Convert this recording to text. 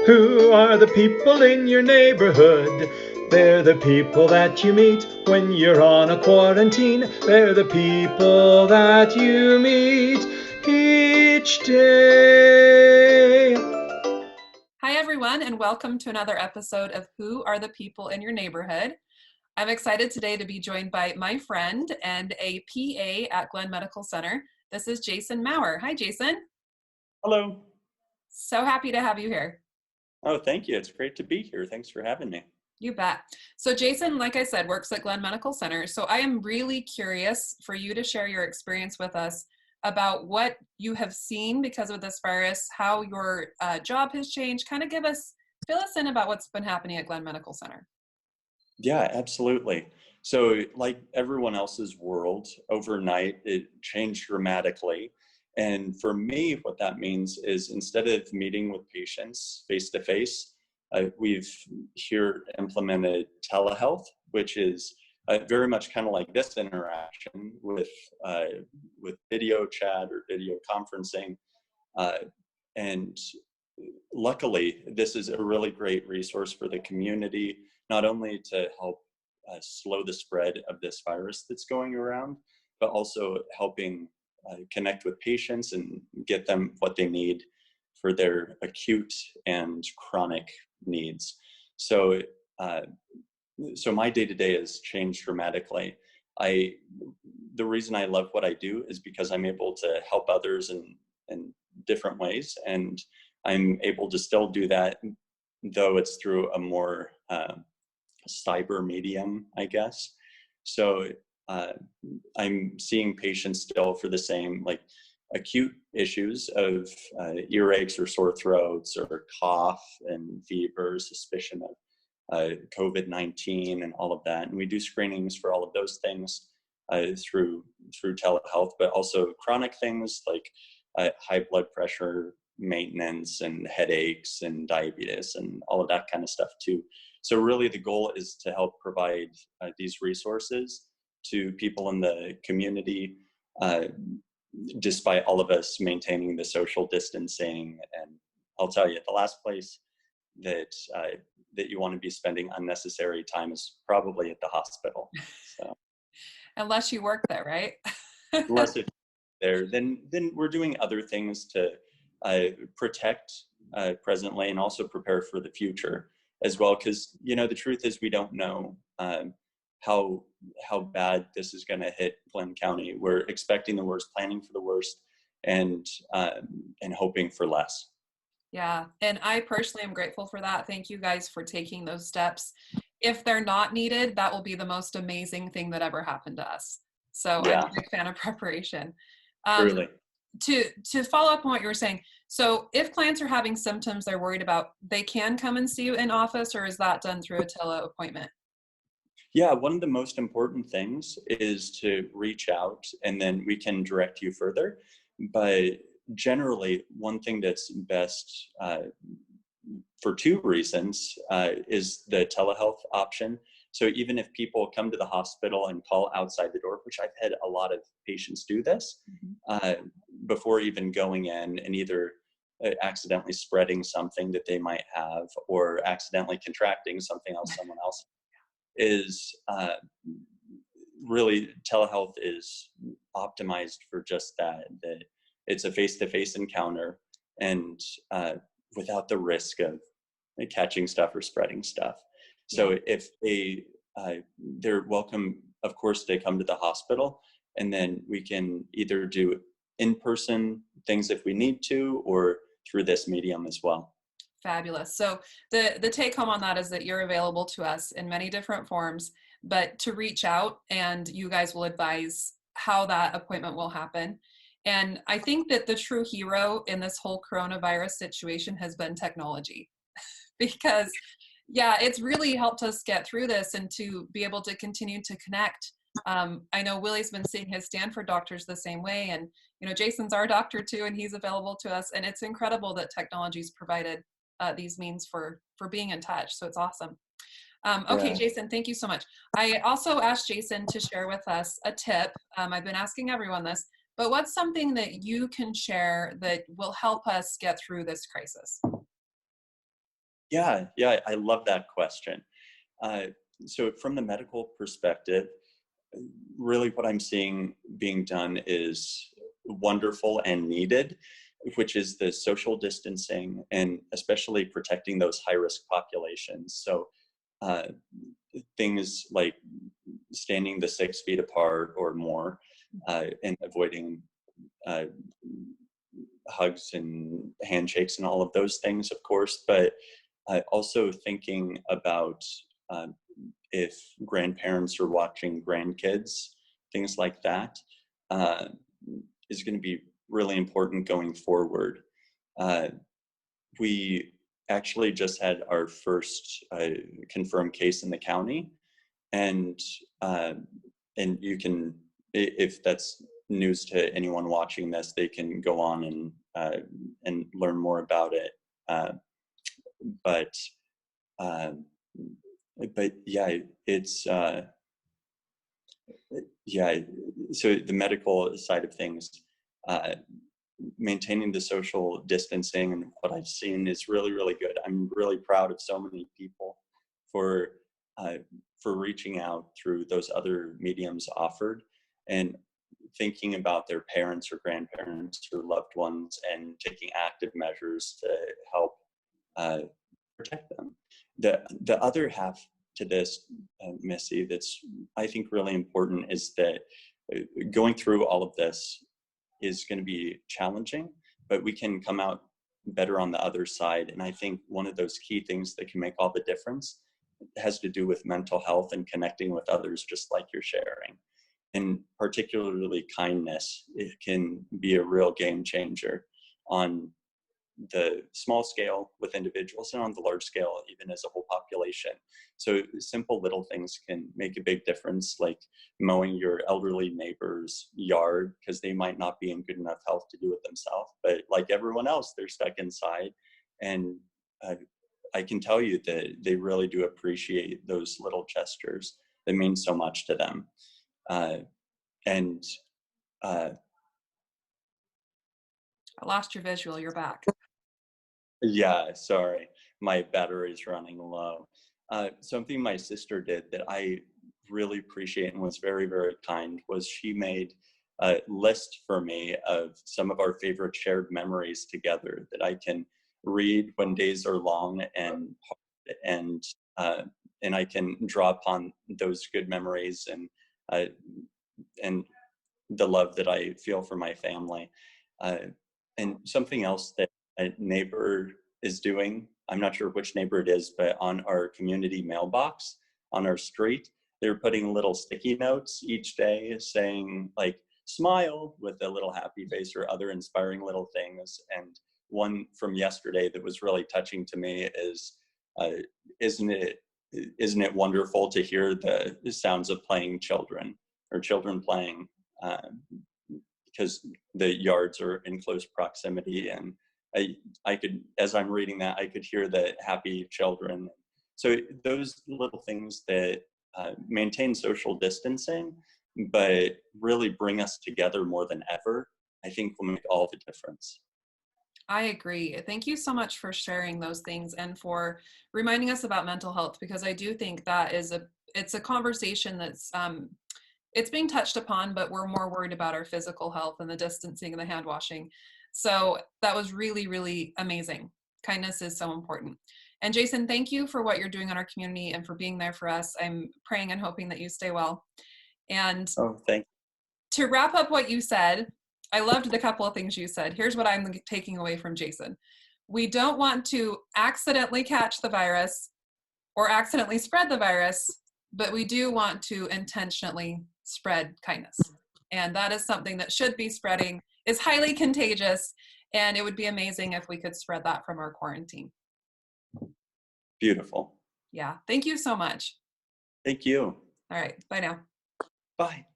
Who are the people in your neighborhood? They're the people that you meet when you're on a quarantine. They're the people that you meet each day. Hi, everyone, and welcome to another episode of Who Are the People in Your Neighborhood? I'm excited today to be joined by my friend and a PA at Glenn Medical Center. This is Jason Mower. Hi, Jason. Hello. So happy to have you here. Oh, thank you. It's great to be here. Thanks for having me. You bet. So Jason, like I said, works at Glenn Medical Center. So I am really curious for you to share your experience with us about what you have seen because of this virus, how your job has changed. Kind of fill us in about what's been happening at Glenn Medical Center. Yeah, absolutely. So, like everyone else's world, overnight it changed dramatically. And for me, what that means is instead of meeting with patients face to face, we've here implemented telehealth, which is very much kind of like this interaction with video chat or video conferencing. Uh, and luckily, this is a really great resource for the community, not only to help slow the spread of this virus that's going around, but also helping connect with patients and get them what they need for their acute and chronic needs. So, uh, so my day to day has changed dramatically. I, the reason I love what I do is because I'm able to help others in different ways, and I'm able to still do that, though it's through a more cyber medium, I guess. So uh, I'm seeing patients still for the same like acute issues of earaches or sore throats or cough and fever, suspicion of COVID-19 and all of that. And we do screenings for all of those things through telehealth, but also chronic things like high blood pressure maintenance and headaches and diabetes and all of that kind of stuff too. So really the goal is to help provide these resources to people in the community, uh, despite all of us maintaining the social distancing. And I'll tell you, the last place that that you want to be spending unnecessary time is probably at the hospital. So Unless you work there, right? unless it's there, then we're doing other things to protect presently and also prepare for the future as well. Because the truth is we don't know how how bad this is going to hit Glenn County. We're expecting the worst, planning for the worst, and hoping for less. Yeah, and I personally am grateful for that. Thank you guys for taking those steps. If they're not needed, that will be the most amazing thing that ever happened to us. So I'm a Yeah, big fan of preparation. Um, truly. to follow up on what you were saying, so if clients are having symptoms they're worried about, they can come and see you in office, or is that done through a tele appointment? Yeah, one of the most important things is to reach out and then we can direct you further. But generally, one thing that's best for two reasons is the telehealth option. So even if people come to the hospital and call outside the door, which I've had a lot of patients do this Mhm. uh, before even going in and either accidentally spreading something that they might have or accidentally contracting something else someone else is really telehealth is optimized for just that it's a face-to-face encounter and without the risk of catching stuff or spreading stuff. Yeah. So if they're welcome, of course, to come to the hospital, and then we can either do in-person things if we need to or through this medium as well. Fabulous. So the take home on that is that you're available to us in many different forms, but to reach out and you guys will advise how that appointment will happen. And I think that the true hero in this whole coronavirus situation has been technology because yeah, it's really helped us get through this and to be able to continue to connect. I know Willie's been seeing his Stanford doctors the same way, and Jason's our doctor too, and he's available to us. And it's incredible that technology's provided these means for being in touch. So it's awesome. Okay, Yeah. Jason, thank you so much. I also asked Jason to share with us a tip. I've been asking everyone this, but what's something that you can share that will help us get through this crisis? Yeah, I love that question. Uh, so from the medical perspective, really what I'm seeing being done is wonderful and needed, which is the social distancing and especially protecting those high risk populations. So uh, things like standing the 6 feet apart or more, and avoiding uh, hugs and handshakes and all of those things, of course, but also thinking about uh, if grandparents are watching grandkids, things like that, uh, is going to be really important going forward. Uh, we actually just had our first confirmed case in the county, and uh, you can, if that's news to anyone watching this, they can go on and learn more about it. Uh, but um, but yeah, it's yeah. So the medical side of things, uh, maintaining the social distancing and what I've seen is really, really good. I'm really proud of so many people for uh, for reaching out through those other mediums offered and thinking about their parents or grandparents or loved ones and taking active measures to help uh, protect them. The other half to this, Missy, that's I think really important is that going through all of this is going to be challenging, but we can come out better on the other side. And I think one of those key things that can make all the difference has to do with mental health and connecting with others, just like you're sharing. And particularly kindness, it can be a real game changer on the small scale with individuals and on the large scale even as a whole population. So simple little things can make a big difference, like mowing your elderly neighbor's yard because they might not be in good enough health to do it themselves, but like everyone else, they're stuck inside. And I can tell you that they really do appreciate those little gestures that mean so much to them. uh, and uh, I lost your visual. You're back. Yeah, sorry, my battery's running low. Something my sister did that I really appreciate and was very, very kind was she made a list for me of some of our favorite shared memories together that I can read when days are long and hard, uh, and I can draw upon those good memories uh, and the love that I feel for my family. Uh, and something else that a neighbor is doing, I'm not sure which neighbor it is, but on our community mailbox on our street, they're putting little sticky notes each day saying like, smile with a little happy face or other inspiring little things. And one from yesterday that was really touching to me is, uh, isn't it isn't it wonderful to hear the sounds of playing children or children playing, because the yards are in close proximity. And I could, as I'm reading that, I could hear the happy children. So those little things that maintain social distancing, but really bring us together more than ever, I think will make all the difference. I agree. Thank you so much for sharing those things and for reminding us about mental health, because I do think that it's a conversation that's it's being touched upon, but we're more worried about our physical health and the distancing and the hand washing. So that was really, really amazing. Kindness is so important. And Jason, thank you for what you're doing in our community and for being there for us. I'm praying and hoping that you stay well. And Oh, thank to wrap up what you said, I loved the couple of things you said. Here's what I'm taking away from Jason. We don't want to accidentally catch the virus or accidentally spread the virus, but we do want to intentionally spread kindness. And that is something that should be spreading, is highly contagious, and it would be amazing if we could spread that from our quarantine. Beautiful. Yeah, thank you so much. Thank you. All right, bye now. Bye.